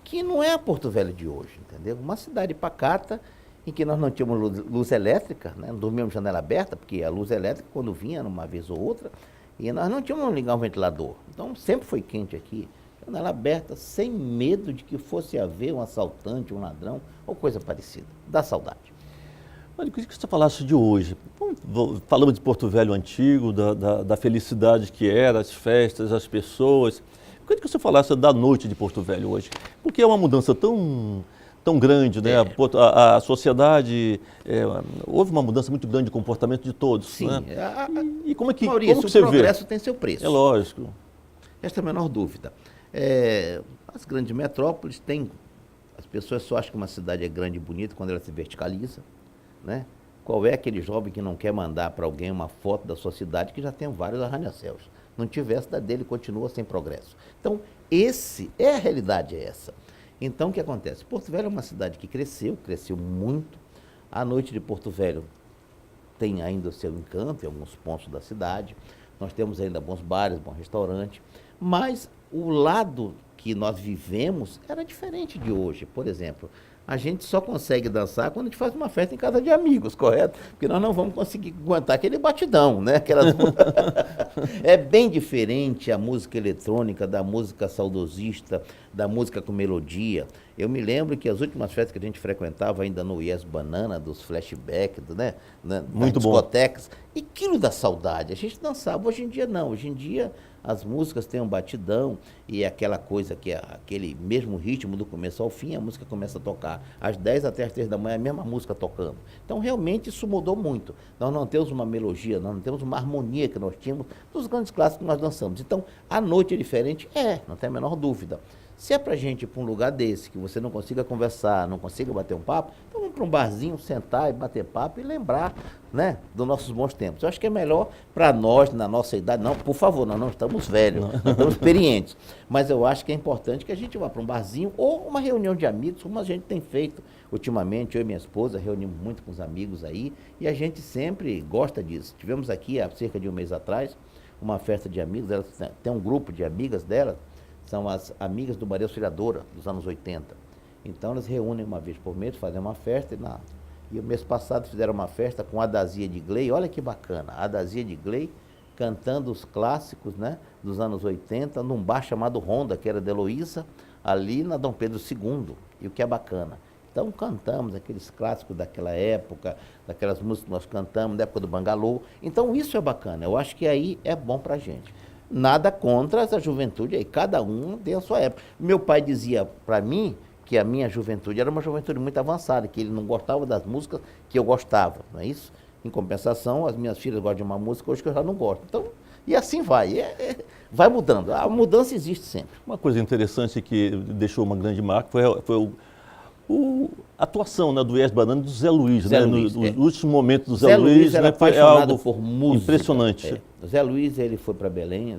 que não é a Porto Velho de hoje, entendeu? Uma cidade pacata, em que nós não tínhamos luz elétrica, né? Não dormíamos janela aberta, porque a luz elétrica, quando vinha, uma vez ou outra, e nós não tínhamos ligar um ventilador. Então, sempre foi quente aqui, janela aberta, sem medo de que fosse haver um assaltante, um ladrão, ou coisa parecida. Dá saudade. Olha, eu queria que você falasse de hoje. Falamos de Porto Velho antigo, da felicidade que era, as festas, as pessoas. Eu queria que você falasse da noite de Porto Velho hoje, porque é uma mudança tão grande, né? A sociedade, houve uma mudança muito grande de comportamento de todos. Sim. Né? E como é que, Maurício, como que você vê? O progresso tem seu preço. É lógico. Esta é a menor dúvida. As grandes metrópoles têm... As pessoas só acham que uma cidade é grande e bonita quando ela se verticaliza, né? Qual é aquele jovem que não quer mandar para alguém uma foto da sua cidade que já tem vários arranha-céus? Não tiver, a cidade dele continua sem progresso. Então, a realidade é essa. Então, o que acontece? Porto Velho é uma cidade que cresceu muito. A noite de Porto Velho tem ainda o seu encanto em alguns pontos da cidade. Nós temos ainda bons bares, bons restaurantes. Mas o lado que nós vivemos era diferente de hoje. Por exemplo, a gente só consegue dançar quando a gente faz uma festa em casa de amigos, correto? Porque nós não vamos conseguir aguentar aquele batidão, né? É bem diferente a música eletrônica da música saudosista, da música com melodia. Eu me lembro que as últimas festas que a gente frequentava ainda no Yes Banana, dos flashbacks, né? Muito das discotecas, e aquilo da saudade. A gente dançava, hoje em dia não. Hoje em dia as músicas têm um batidão e é aquela coisa que é aquele mesmo ritmo do começo ao fim, a música começa a tocar às 10 até às 3 da manhã, a mesma música tocando. Então, realmente, isso mudou muito. Nós não temos uma melodia, nós não temos uma harmonia que nós tínhamos dos grandes clássicos que nós dançamos. Então, a noite é diferente? Não tem a menor dúvida. Se é pra gente ir para um lugar desse, que você não consiga conversar, não consiga bater um papo, então vamos para um barzinho, sentar e bater papo e lembrar, né, dos nossos bons tempos. Eu acho que é melhor para nós, na nossa idade, não, por favor, nós não estamos velhos, não estamos experientes, mas eu acho que é importante que a gente vá para um barzinho ou uma reunião de amigos, como a gente tem feito ultimamente. Eu e minha esposa reunimos muito com os amigos aí e a gente sempre gosta disso. Tivemos aqui, há cerca de um mês atrás, uma festa de amigos, ela tem um grupo de amigas dela, são as amigas do Maria Auxiliadora, dos anos 80. Então, elas reúnem uma vez por mês, fazem uma festa. E o mês passado fizeram uma festa com a Adazia de Gley. Olha que bacana. A Adazia de Gley cantando os clássicos, né, dos anos 80, num bar chamado Honda, que era de Heloísa, ali na Dom Pedro II, e o que é bacana. Então cantamos aqueles clássicos daquela época, daquelas músicas que nós cantamos, da época do Bangalô. Então isso é bacana, eu acho que aí é bom pra gente. Nada contra essa juventude aí, cada um tem a sua época. Meu pai dizia para mim que a minha juventude era uma juventude muito avançada, que ele não gostava das músicas que eu gostava, não é isso? Em compensação, as minhas filhas gostam de uma música hoje que eu já não gosto. Então, e assim vai, vai mudando. A mudança existe sempre. Uma coisa interessante que deixou uma grande marca foi a atuação, né, do Ies Banana e do Zé Luiz, Zé né? Luiz, Nos últimos momentos do Zé Luiz era né, foi apaixonado algo por música. impressionante. O Zé Luiz, ele foi para Belém.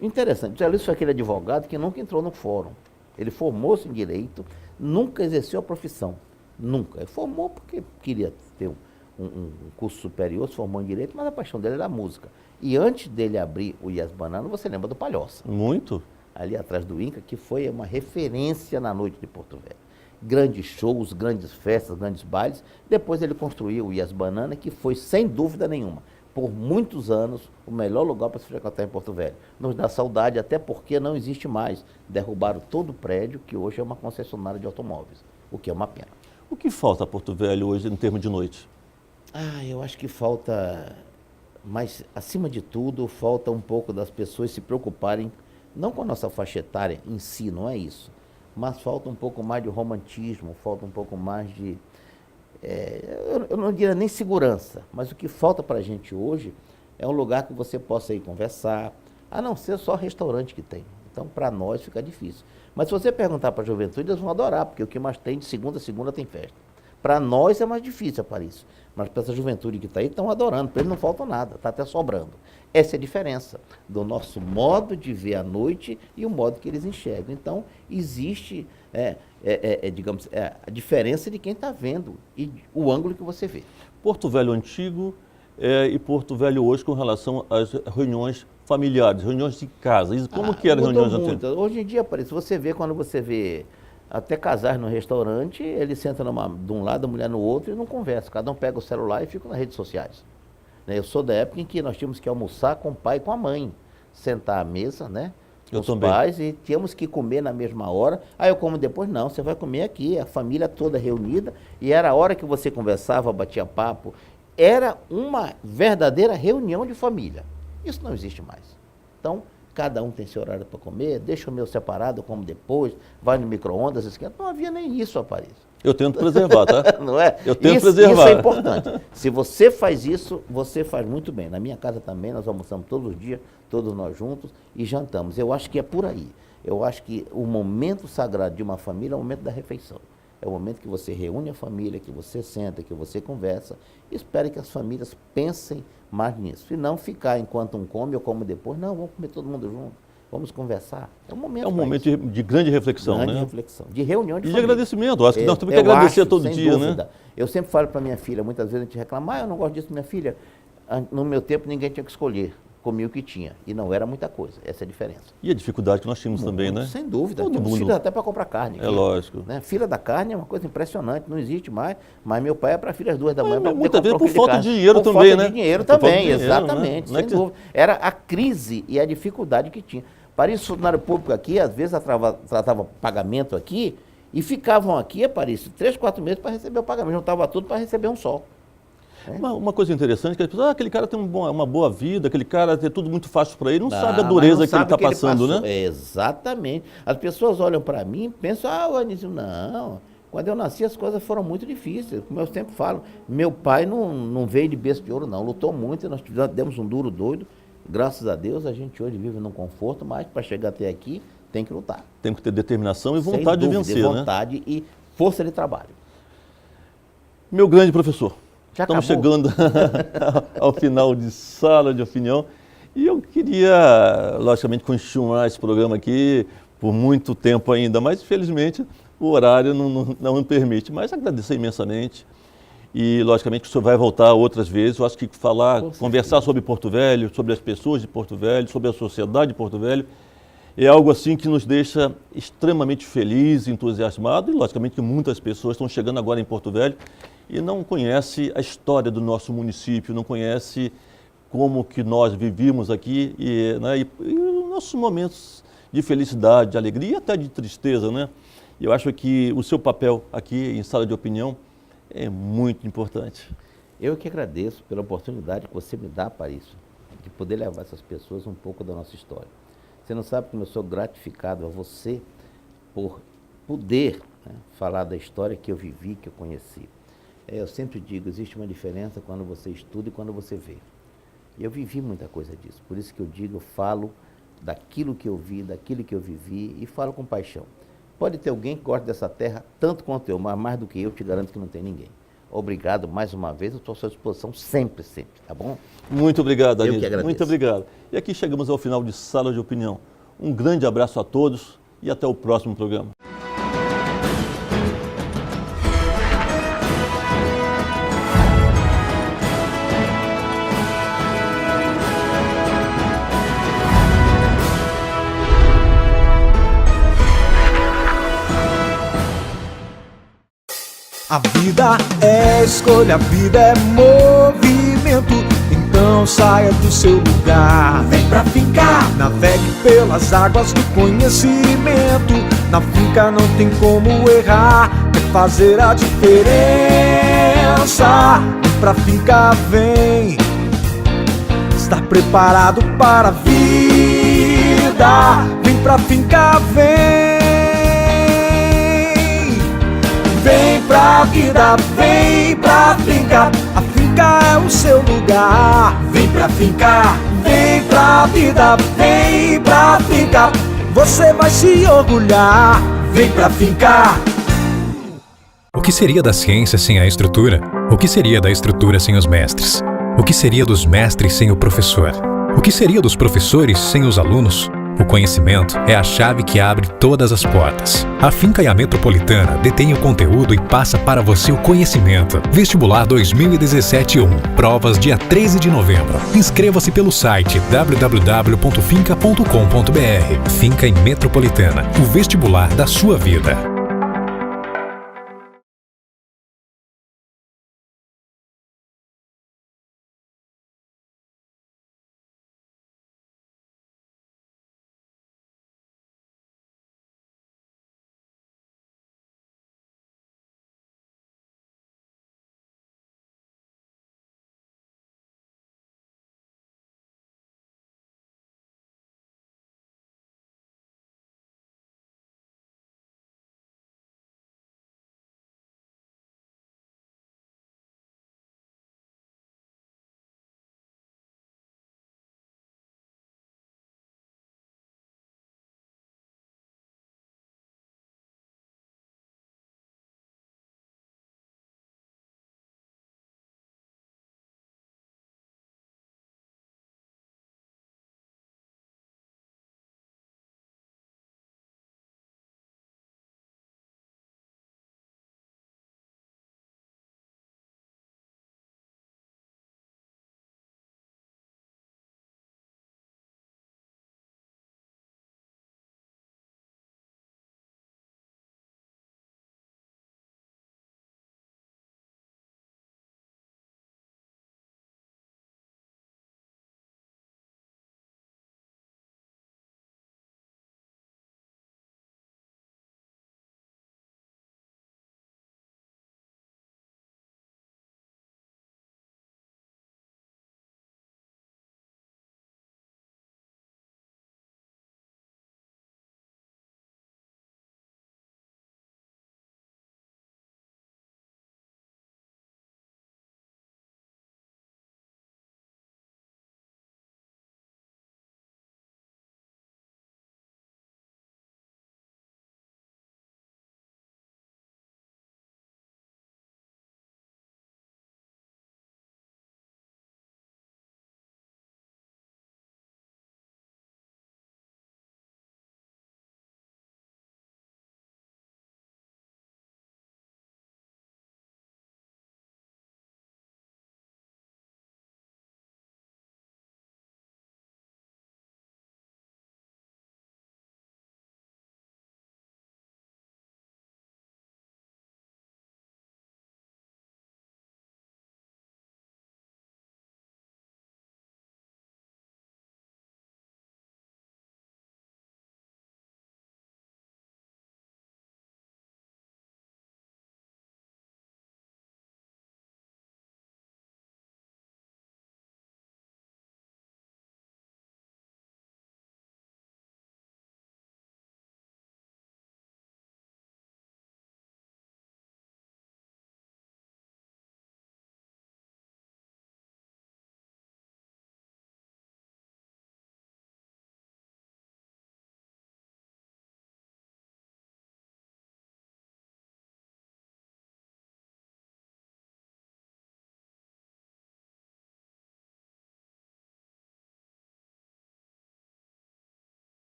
Interessante, o Zé Luiz foi aquele advogado que nunca entrou no fórum. Ele formou-se em direito, nunca exerceu a profissão. Nunca. Ele formou porque queria ter um curso superior, se formou em direito, mas a paixão dele era a música. E antes dele abrir o Ies Banana, você lembra do Palhoça? Muito. Ali atrás do Inca, que foi uma referência na noite de Porto Velho. Grandes shows, grandes festas, grandes bailes. Depois ele construiu o Ies Banana, que foi, sem dúvida nenhuma, por muitos anos, o melhor lugar para se frequentar em Porto Velho. Nos dá saudade, até porque não existe mais. Derrubaram todo o prédio, que hoje é uma concessionária de automóveis, o que é uma pena. O que falta a Porto Velho hoje em termos de noite? Eu acho que falta, mas acima de tudo, falta um pouco das pessoas se preocuparem, não com a nossa faixa etária em si, não é isso, mas falta um pouco mais de romantismo, falta um pouco mais de, eu não diria nem segurança, mas o que falta para a gente hoje é um lugar que você possa ir conversar, a não ser só restaurante que tem. Então, para nós fica difícil. Mas se você perguntar para a juventude, eles vão adorar, porque o que mais tem de segunda a segunda tem festa. Para nós é mais difícil, Aparício, mas para essa juventude que está aí, estão adorando, para eles não falta nada, está até sobrando. Essa é a diferença do nosso modo de ver a noite e o modo que eles enxergam. Então, existe, digamos, a diferença de quem está vendo e o ângulo que você vê. Porto Velho antigo e Porto Velho hoje com relação às reuniões familiares, reuniões de casa. Como que eram as reuniões antigas? Hoje em dia, Aparício, você vê, quando você vê até casais no restaurante, eles sentam de um lado, a mulher no outro e não conversam. Cada um pega o celular e fica nas redes sociais. Eu sou da época em que nós tínhamos que almoçar com o pai e com a mãe. Sentar à mesa, né? Com os pais, e tínhamos que comer na mesma hora. Eu como depois? Não, você vai comer aqui, a família toda reunida. E era a hora que você conversava, batia papo. Era uma verdadeira reunião de família. Isso não existe mais. Então, cada um tem seu horário para comer, deixa o meu separado, eu como depois, vai no micro-ondas, esquenta. Não havia nem isso, Aparício. Eu tento preservar, tá? Não é? Eu tento isso preservar. Isso é importante. Se você faz isso, você faz muito bem. Na minha casa também, nós almoçamos todos os dias, todos nós juntos, e jantamos. Eu acho que é por aí. Eu acho que o momento sagrado de uma família é o momento da refeição. É o momento que você reúne a família, que você senta, que você conversa. E espere que as famílias pensem mais nisso. E não ficar enquanto um come, eu como depois. Não, vamos comer todo mundo junto. Vamos conversar. É um momento. É um momento de grande reflexão, grande né? reflexão. De reunião de família. E de agradecimento. Acho que nós temos que agradecer todo dia, dúvida. Né? Eu sempre falo para minha filha, muitas vezes a gente reclama, eu não gosto disso, minha filha. No meu tempo ninguém tinha que escolher. Comia o que tinha. E não era muita coisa. Essa é a diferença. E a dificuldade que nós tínhamos também, né? Sem dúvida. Todo mundo. Filha até para comprar carne. É lógico. Né? Fila da carne é uma coisa impressionante, não existe mais. Mas meu pai é para filhas 2 da manhã. Muitas vezes por falta de dinheiro também, né? Por falta de dinheiro também, exatamente. Né? Sem dúvida. Era a crise e a dificuldade que tinha. Paris, funcionário público aqui, às vezes tratava pagamento aqui e ficavam aqui, Paris, 3, 4 meses para receber o pagamento. Juntava tudo para receber um só. Uma coisa interessante é que as pessoas, aquele cara tem uma boa vida, aquele cara tem tudo muito fácil para ele, não sabe a dureza que ele está passando, né? Exatamente. As pessoas olham para mim e pensam, o Anísio, não. Quando eu nasci as coisas foram muito difíceis. Como eu sempre falo, meu pai não veio de berço de ouro, não. Lutou muito e nós demos um duro doido. Graças a Deus, a gente hoje vive num conforto, mas para chegar até aqui, tem que lutar. Tem que ter determinação e vontade de vencer, né? Vontade e força de trabalho. Meu grande professor, já estamos acabou? Chegando ao final de Sala de Opinião e eu queria, logicamente, continuar esse programa aqui por muito tempo ainda, mas, infelizmente, o horário não me permite. Mas agradecer imensamente. E, logicamente, que o senhor vai voltar outras vezes. Eu acho que conversar sobre Porto Velho, sobre as pessoas de Porto Velho, sobre a sociedade de Porto Velho, é algo assim que nos deixa extremamente felizes, entusiasmados. E, logicamente, que muitas pessoas estão chegando agora em Porto Velho e não conhecem a história do nosso município, não conhecem como que nós vivíamos aqui e os nossos momentos de felicidade, de alegria e até de tristeza, né? Eu acho que o seu papel aqui em Sala de Opinião é muito importante. Eu que agradeço pela oportunidade que você me dá, Paris, de poder levar essas pessoas um pouco da nossa história. Você não sabe como eu sou gratificado a você por poder, né, falar da história que eu vivi, que eu conheci. Eu sempre digo, existe uma diferença quando você estuda e quando você vê. E eu vivi muita coisa disso, por isso que eu digo, eu falo daquilo que eu vi, daquilo que eu vivi e falo com paixão. Pode ter alguém que gosta dessa terra tanto quanto eu, mas mais do que eu, te garanto que não tem ninguém. Obrigado mais uma vez, eu estou à sua disposição sempre, tá bom? Muito obrigado, Anísio. Eu que agradeço. Muito obrigado. E aqui chegamos ao final de Sala de Opinião. Um grande abraço a todos e até o próximo programa. A vida é escolha, a vida é movimento. Então saia do seu lugar, vem pra fincar. Navegue pelas águas do conhecimento. Na finca não tem como errar, é fazer a diferença. Vem pra finca, vem estar preparado para a vida. Vem pra finca, vem. Vem pra vida, vem pra finca. A finca é o seu lugar. Vem pra finca, vem pra vida, vem pra finca. Você vai se orgulhar. Vem pra finca. O que seria da ciência sem a estrutura? O que seria da estrutura sem os mestres? O que seria dos mestres sem o professor? O que seria dos professores sem os alunos? O conhecimento é a chave que abre todas as portas. A Finca e a Metropolitana detêm o conteúdo e passa para você o conhecimento. Vestibular 2017-1. Provas dia 13 de novembro. Inscreva-se pelo site www.finca.com.br. Finca e Metropolitana. O vestibular da sua vida.